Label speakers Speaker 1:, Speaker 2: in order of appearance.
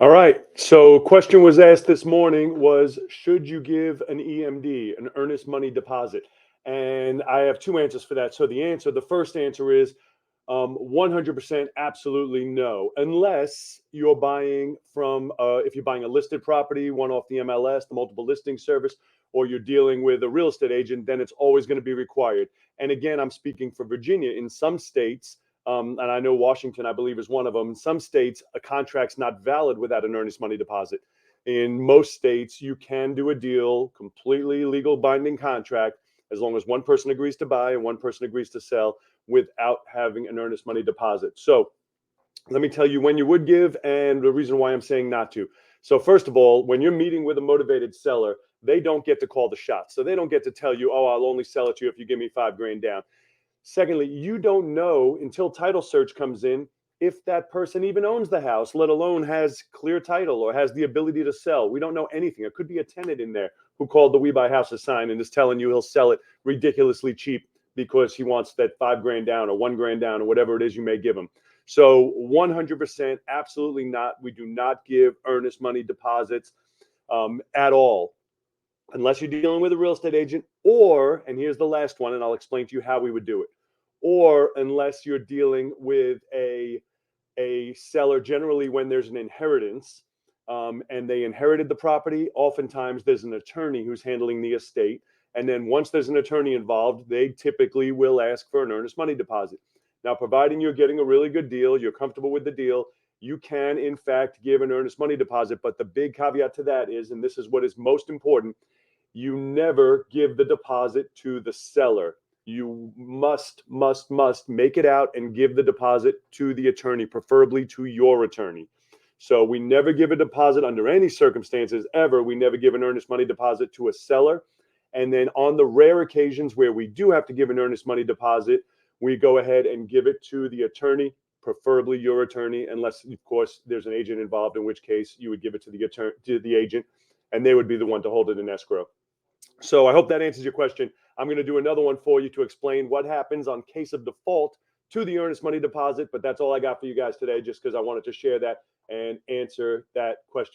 Speaker 1: All right. So, question was asked this morning was, should you give an EMD, an earnest money deposit? And I have two answers for that. So, the first answer is 100% absolutely no, unless you're buying from, if you're buying a listed property, one off the MLS, the multiple listing service, or you're dealing with a real estate agent, then it's always going to be required. And again, I'm speaking for Virginia. In some states, and I know Washington, I believe, is one of them. In some states, a contract's not valid without an earnest money deposit. In most states, you can do a deal, completely legal binding contract, as long as one person agrees to buy and one person agrees to sell without having an earnest money deposit. So let me tell you when you would give and the reason why I'm saying not to. So, first of all, when you're meeting with a motivated seller, they don't get to call the shots. So they don't get to tell you, oh, I'll only sell it to you if you give me 5 grand down. Secondly, you don't know until title search comes in if that person even owns the house, let alone has clear title or has the ability to sell. We don't know anything. It could be a tenant in there who called the We Buy Houses sign and is telling you he'll sell it ridiculously cheap because he wants that 5 grand down or 1 grand down or whatever it is you may give him. So 100%, absolutely not. We do not give earnest money deposits at all unless you're dealing with a real estate agent, or, and here's the last one, and I'll explain to you how we would do it, or unless you're dealing with a seller, generally when there's an inheritance and they inherited the property, oftentimes there's an attorney who's handling the estate. And then once there's an attorney involved, they typically will ask for an earnest money deposit. Now, providing you're getting a really good deal, you're comfortable with the deal, you can, in fact, give an earnest money deposit. But the big caveat to that is, and this is what is most important, you never give the deposit to the seller. You must make it out and give the deposit to the attorney, preferably to your attorney. So we never give a deposit under any circumstances ever. We never give an earnest money deposit to a seller. And then on the rare occasions where we do have to give an earnest money deposit, we go ahead and give it to the attorney, preferably your attorney, unless of course there's an agent involved, in which case you would give it to the attorney, to the agent, and they would be the one to hold it in escrow. So I hope that answers your question. I'm going to do another one for you to explain what happens on case of default to the earnest money deposit. But that's all I got for you guys today, just because I wanted to share that and answer that question.